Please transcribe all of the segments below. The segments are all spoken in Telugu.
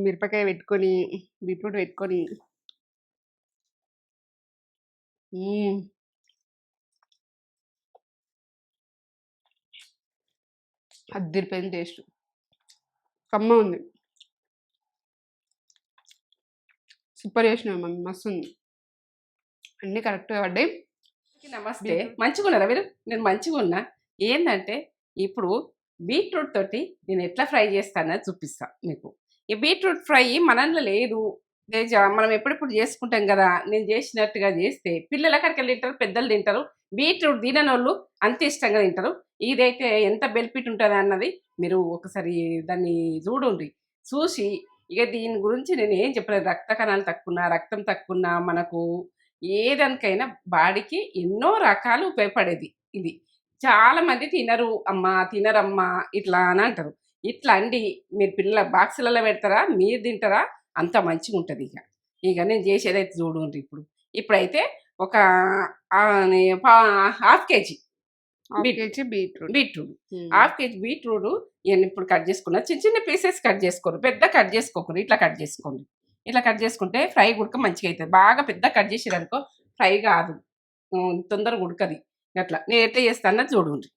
మిరపకాయ పెట్టుకొని, బీట్రూట్ పెట్టుకొని హ్మ్. అద్దిరిపోయింది టేస్ట్. కమ్మగుంది. సూపర్ చేసినావు మమ్మీ. మస్తుంది. అన్నీ కరెక్ట్‌గా పడ్డాయి. నమస్తే. మంచిగున్నారా మీరు? నేను మంచిగున్నా. ఏందంటే ఇప్పుడు బీట్రూట్ తోటి నేను ఎట్లా ఫ్రై చేస్తానో చూపిస్తా మీకు. ఈ బీట్రూట్ ఫ్రై మనలో లేదు. మనం ఎప్పుడెప్పుడు చేసుకుంటాం కదా! నేను చేసినట్టుగా చేస్తే పిల్లలు ఎక్కడికెళ్ళి తింటారు, పెద్దలు తింటారు. బీట్రూట్ తిననోళ్ళు అంత ఇష్టంగా తింటారు. ఇదైతే ఎంత బెనిఫిట్ ఉంటదన్నది మీరు ఒకసారి దాన్ని చూడుండ్రి. చూసి ఇక దీని గురించి నేను ఏం చెప్పలేదు. రక్త కణాలు తక్కువున్నా, రక్తం తక్కువున్నా మనకు ఏదానికైనా బాడీకి ఎన్నో రకాలు ఉపయోగపడేది ఇది. చాలా మంది తినరు అమ్మా, తినరమ్మా ఇట్లా అని అంటారు. ఇట్లా అండి మీరు పిల్లల బాక్సులలో పెడతారా, మీరు తింటారా అంత మంచిగా ఉంటుంది. ఇక నేను చేసేదైతే చూడండి. ఇప్పుడైతే ఒక half KG beetroot half KG beetroot నేను ఇప్పుడు కట్ చేసుకున్నా. చిన్న చిన్న పీసెస్ కట్ చేసుకోరు, పెద్ద కట్ చేసుకోకూడదు. ఇట్లా కట్ చేసుకోండి. ఇట్లా కట్ చేసుకుంటే ఫ్రై ఉడక మంచిగా అవుతుంది. బాగా పెద్ద కట్ చేసేదనుకో ఫ్రై కాదు, తొందరగా ఉడకది. అట్లా నేను ఎట్లా చేస్తానో చూడండి.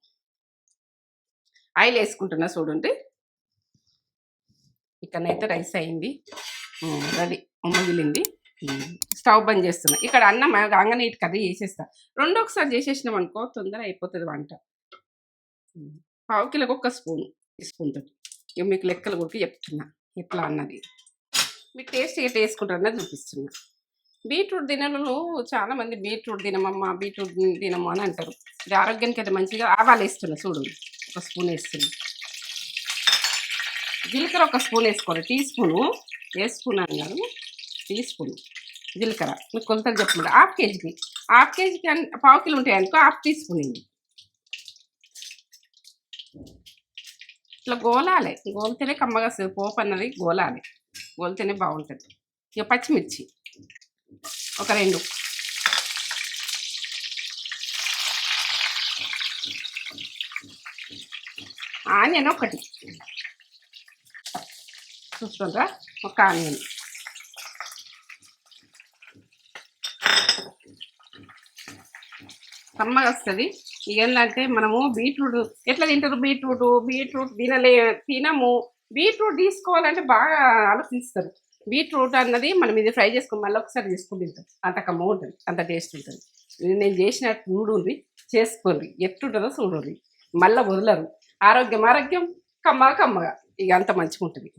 ఆయిల్ వేసుకుంటున్నా చూడండి. ఇక్కడనైతే రైస్ అయింది, రెడీ మిగిలింది. స్టవ్ బంద్ చేస్తున్నా. ఇక్కడ అన్నం కాగానే ఇటు కర్రీ చేసేస్తా. రెండు ఒకసారి చేసేసినాం అనుకో తొందర అయిపోతుంది వంట. పావు కిలోకి ఒక స్పూన్ తోటి ఇక మీకు లెక్కలు కొరికి చెప్తున్నా ఎట్లా అన్నది. మీకు టేస్ట్ ఎట్లా వేసుకుంటారన్నది చూపిస్తున్నా. బీట్రూట్ తినను చాలా మంది బీట్రూట్ తినమమ్మా, బీట్రూట్ తినము అని అంటారు. ఇది ఆరోగ్యానికి అయితే మంచిగా. ఆవాలు వేస్తున్నా చూడు, ఒక స్పూన్ వేస్తున్నా. జీలకర్ర ఒక స్పూన్ వేసుకోవాలి. టీ స్పూను ఏ స్పూన్ అన్నారు, టీ స్పూన్ జీలకర్ర. మీకు కొలతలు చెప్పండి. హాఫ్ కేజీకి పావు కిలో ఉంటాయి అనుకో హాఫ్ టీ స్పూన్ అయింది. ఇట్లా గోలాలి. గోలితేనే కమ్మగా వస్తుంది. పోపు అన్నది గోలాలి, గోలితేనే బాగుంటుంది. ఇక పచ్చిమిర్చి ఒక 2, ఆనియన్ ఒకటి చూస్తుండ్రా, ఒక ఆనియన్. కమ్మగా వస్తుంది. ఇక ఏంటంటే మనము బీట్రూట్ ఎట్లా తింటారు, బీట్రూట్ తినము. బీట్రూట్ తీసుకోవాలంటే బాగా ఆలోచిస్తారు. బీట్రూట్ అన్నది మనం ఇది ఫ్రై చేసుకుని మళ్ళీ ఒకసారి చేసుకుని తింటాం. అంత కమ్మ ఉంటుంది, అంత టేస్ట్ ఉంటుంది. నేను చేసినట్టు చూడుండ్రి, చేసుకోండి. ఎట్లుంటుందో చూడండి, మళ్ళీ వదలరు. ఆరోగ్యం కమ్మగా ఇక అంత మంచిగా ఉంటుంది.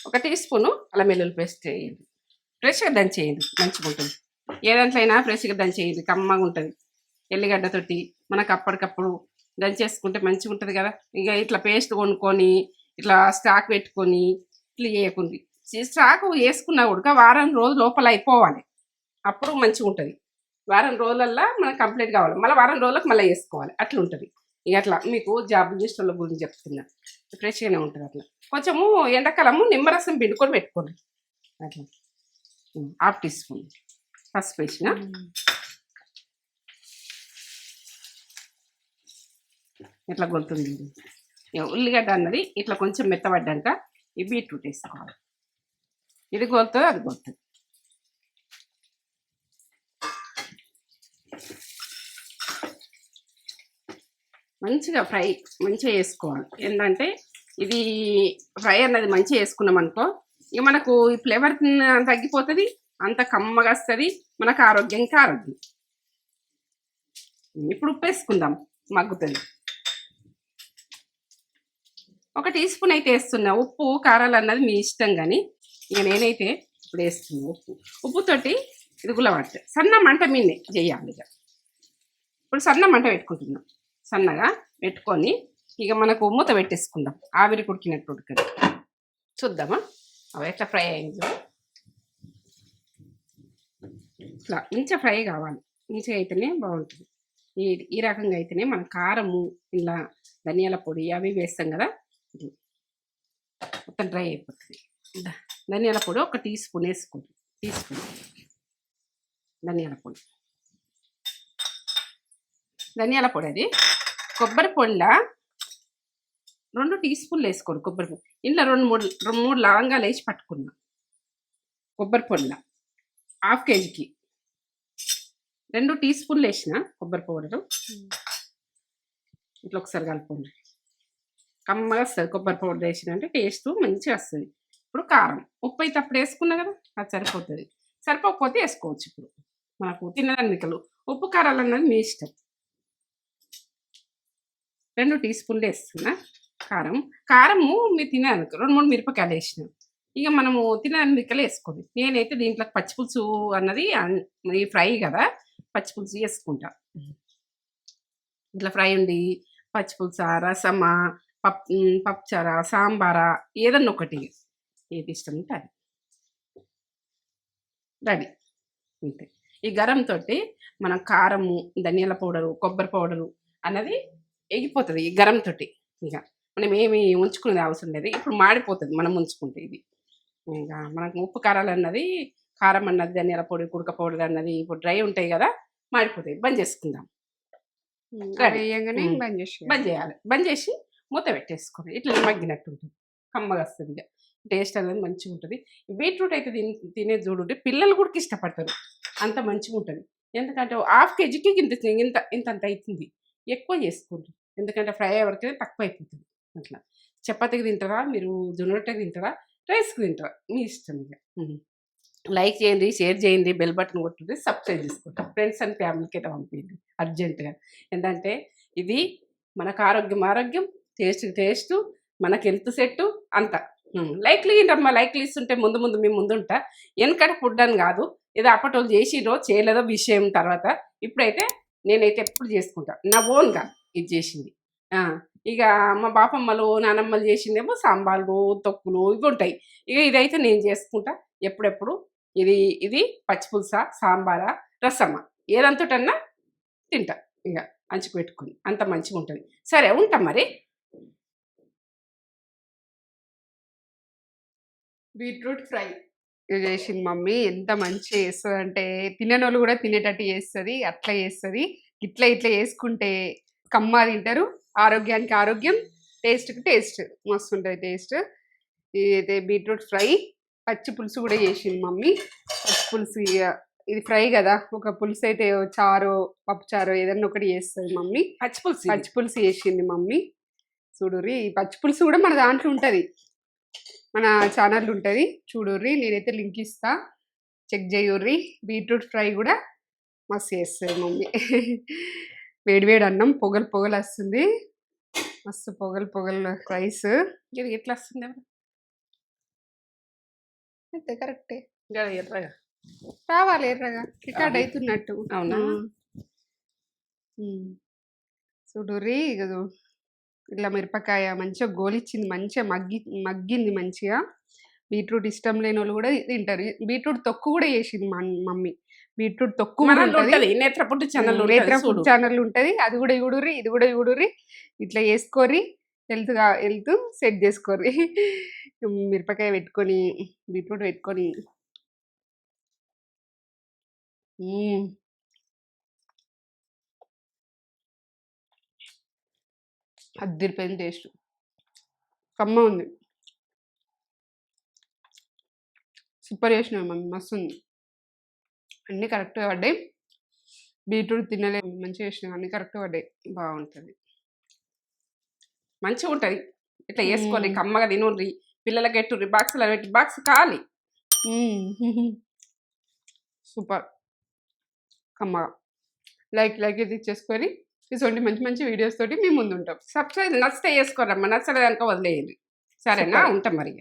ఒక టీ స్పూను అల్లం వెల్లుల్లి పేస్ట్ వేయండి. ఫ్రెష్గా దంచేయండి, మంచిగా ఉంటుంది. ఏ దాంట్లో అయినా ఫ్రెష్గా దంచేయండి, కమ్మగా ఉంటుంది. ఎల్లిగడ్డతోటి మనకు అప్పటికప్పుడు దంచేసుకుంటే మంచిగా ఉంటుంది కదా. ఇక ఇట్లా పేస్ట్ కొనుక్కొని ఇట్లా స్టాక్ పెట్టుకొని ఇట్లా చేయకుంది. స్టాక్ వేసుకున్నా కూడా వారం రోజుల లోపల అయిపోవాలి, అప్పుడు మంచిగా ఉంటుంది. వారం రోజులల్లో మనకు కంప్లీట్ కావాలి, మళ్ళీ వారం రోజులకు మళ్ళీ వేసుకోవాలి. అట్లా ఉంటుంది. ఇక అట్లా మీకు జాబ్ చేసిన గురించి చెప్తున్నా. ఫ్రెష్గానే ఉంటుంది. అట్లా కొంచెము ఎండాకాలము నిమ్మరసం పిండుకొని పెట్టుకోండి. అట్లా హాఫ్ టీ స్పూన్ పసుపు వేసిన. ఇట్లా గొలుతుంది. ఉల్లిగడ్డ అన్నది ఇట్లా కొంచెం మెత్తబడ్డాక ఈ బీట్రూట్ వేసుకోవాలి. ఇది గొలుతుంది, అది గొలుతుంది. మంచిగా చేసుకోవాలి. ఏంటంటే ఇది ఫ్రై అన్నది మంచిగా వేసుకున్నాం అనుకో ఇక మనకు ఈ ఫ్లేవర్ తగ్గిపోతుంది, అంత కమ్మగా వస్తుంది, మనకు ఆరోగ్యం. ఇప్పుడు ఉప్పు వేసుకుందాం, మగ్గుతుంది. ఒక టీ స్పూన్ అయితే వేస్తున్నా. ఉప్పు కారాలు అన్నది మీ ఇష్టం, కానీ ఇక నేనైతే ఇప్పుడు వేస్తున్నా ఉప్పుతోటి. ఇది గులబట్ట సన్న మంట మీనే చేయాలి. ఇక ఇప్పుడు సన్న మంట పెట్టుకుంటున్నాం. సన్నగా పెట్టుకొని ఇక మనకు మూత పెట్టేసుకుందాం. ఆవిరి కుడికినట్టు ఉడకదు. చూద్దామా అవి ఎట్లా ఫ్రై అయిందో. ఇట్లా మంచిగా ఫ్రై కావాలి, మంచిగా అయితేనే బాగుంటుంది. ఈ రకంగా అయితేనే మన కారము ఇలా ధనియాల పొడి అవి వేస్తాం కదా, మొత్తం డ్రై అయిపోతుంది. ధనియాల పొడి ఒక టీ స్పూన్ వేసుకోండి. టీ స్పూన్ ధనియాల పొడి అది కొబ్బరి పొడిలా 2 టీ స్పూన్లు వేసుకోండి కొబ్బరి పొడి. ఇంట్లో 3 లవంగాలు వేసి పట్టుకున్నా. కొబ్బరి పొడిలో హాఫ్ కేజీకి 2 టీ స్పూన్లు వేసిన కొబ్బరి పౌడరు. ఇట్లా ఒకసారి కలుపుకోండి. కమ్మగా వస్తుంది కొబ్బరి పౌడర్ వేసినంటే టేస్ట్ మంచిగా వస్తుంది. ఇప్పుడు కారం, ఉప్పు అయితే అప్పుడు వేసుకున్నా కదా, అది సరిపోతుంది. సరిపోకపోతే వేసుకోవచ్చు. ఇప్పుడు మనకు తినడానికలు ఉప్పు కారాలు అన్నది మీ ఇష్టం. 2 టీ స్పూన్లు వేస్తున్నా కారము మీరు తినడానికి 2-3 మిరపకాయలు వేసిన. ఇక మనము తినడానికలు వేసుకోండి. నేనైతే దీంట్లో పచ్చిపులుసు అన్నది ఈ ఫ్రై కదా, పచ్చిపులుసు వేసుకుంటా. ఇట్లా ఫ్రై ఉండి పచ్చిపులుసా, రసమా, పప్పుచారా, సాంబారా ఏదన్నా ఒకటి ఏది ఇష్టం ఉంటే అది రెడీ. అంతే. ఈ గరంతో మనం కారము, ధనియాల పౌడరు, కొబ్బరి పౌడరు అన్నది ఎగిపోతుంది ఈ గరంతో. ఇక మనం ఏమి ఉంచుకునేది అవసరం లేదు. ఇప్పుడు మాడిపోతుంది మనం ఉంచుకుంటే. ఇది ఇక మనకు ఉప్పు కారాలు అన్నది, కారం అన్నది, ధనియాల పొడి, కుడక పౌడర్ అన్నది ఇప్పుడు డ్రై ఉంటాయి కదా, మాడిపోతాయి. బంద్ చేసుకుందాం. బంద్ చేయాలి. బంద్ చేసి మూత పెట్టేసుకోండి. ఇట్లా మగ్గినట్టు ఉంటుంది, కమ్మగా వస్తుంది. ఇక టేస్ట్ అనేది మంచిగా ఉంటుంది. బీట్రూట్ అయితే తినేది చూడుంటే పిల్లలు కూడా ఇష్టపడతారు, అంత మంచిగా ఉంటుంది. ఎందుకంటే హాఫ్ కేజీకి ఇంత అవుతుంది. ఎక్కువ చేసుకోండి, ఎందుకంటే ఫ్రై వరకే తక్కువ అయిపోతుంది. అట్లా చపాతీకి తింటారా, మీరు జొన్న రొట్టెకి తింటారా, రైస్కి తింటారా, మీ ఇష్టం. ఇక లైక్ చేయండి, షేర్ చేయండి, బెల్ బటన్ కొట్టుండి, సబ్స్క్రైబ్ చేసుకోండి. ఫ్రెండ్స్ అండ్ ఫ్యామిలీకి అయితే పంపించండి అర్జెంటుగా. ఎందుకంటే ఇది మనకు ఆరోగ్యం, టేస్ట్, మనకి హెల్త్ సెట్ అంతా. లైక్లీ ఏంటమ్మా, లైక్లీ ఇస్తుంటే ముందు మీ ముందుంటా. వెనకట ఫుడ్ అని కాదు, ఏదో అప్పటోళ్ళు చేసిరో చేయలేదో విషయం తర్వాత. ఇప్పుడైతే నేనైతే ఎప్పుడు చేసుకుంటా నా ఓన్గా ఇది చేసింది. ఇక మా బాపమ్మలు, నానమ్మలు చేసిందేమో సాంబార్లు, తొక్కులు ఇవి ఉంటాయి. ఇక ఇదైతే నేను చేసుకుంటా ఎప్పుడెప్పుడు. ఇది పచ్చిపులుసా, సాంబారా, రసమా ఏదంతటన్నా తింటా. ఇక అంచుకు పెట్టుకుని అంత మంచిగా ఉంటుంది. సరే ఉంటా మరి. బీట్రూట్ ఫ్రై చేసింది మమ్మీ. ఎంత మంచిగా చేస్తుంది అంటే తినని వాళ్ళు కూడా తినేటట్టు చేస్తుంది. అట్లా చేస్తుంది. ఇట్లా చేసుకుంటే కమ్మ తింటారు, ఆరోగ్యానికి ఆరోగ్యం, టేస్ట్కి టేస్ట్ మస్తు ఉంటుంది టేస్ట్. ఇదైతే బీట్రూట్ ఫ్రై. పచ్చి పులుసు కూడా చేసింది మమ్మీ. పచ్చి పులుసు ఇది ఫ్రై కదా, ఒక పులుసు అయితే చారు, పప్పు చారు ఏదన్నా ఒకటి చేస్తుంది మమ్మీ. పచ్చి పులుసు చేసింది మమ్మీ. చూడుర్రి, ఈ పచ్చి పులుసు కూడా మన దాంట్లో ఉంటుంది, మన ఛానల్ ఉంటుంది, చూడుర్రి. నేనైతే లింక్ ఇస్తా, చెక్ చేయుర్రి. బీట్రూట్ ఫ్రై కూడా మస్తు చేస్తుంది మమ్మీ. వేడివేడి అన్నం పొగలు వస్తుంది, మస్తు పొగలు రైస్. ఇది ఎట్లా వస్తుంది అయితే కరెక్టే, ఎర్రగా రావాలి, ఎర్రగా రికార్డ్ అవుతున్నట్టు. అవునా? చూడుర్రి, ఇట్లా మిరపకాయ మంచిగా గోలిచ్చింది, మంచిగా మగ్గింది మంచిగా. బీట్రూట్ ఇష్టం లేని వాళ్ళు కూడా తింటారు. బీట్రూట్ తొక్కు కూడా చేసింది మమ్మీ. బీట్రూట్ తొక్కు నేత్రపుట్టు ఛానల్ ఉంటుంది, అది కూడా చూడుర్రి, ఇది కూడా చూడుర్రి. ఇట్లా వేసుకోర్రి, హెల్త్ సెట్ చేసుకోర్రి. మిరపకాయ పెట్టుకొని, బీట్రూట్ పెట్టుకొని అదిరిపోయింది టేస్ట్, కమ్మ ఉంది. సూపర్ చేసినావు మమ్మీ, మస్తు ఉంది. అన్నీ కరెక్ట్గా పడ్డాయి. బీట్రూట్ తినలే, మంచిగా చేసినావు, అన్నీ కరెక్ట్గా పడ్డాయి. బాగుంటుంది, మంచిగా ఉంటుంది. ఇట్లా వేసుకోండి, కమ్మగా తినుర్రి, పిల్లలకి ఎట్టుర్రి, బాక్స్లో పెట్టి బాక్స్ కాలి. సూపర్ కమ్మగా. లైక్ ఇది చేసుకొని ఇటువంటి మంచి వీడియోస్ తోటి మేము ముందు ఉంటాం. సబ్స్క్రైబ్ నచ్చితే చేసుకోరమ్మా, నచ్చలేదనుకో వదిలేయండి. సరేనా? ఉంటాం మరి.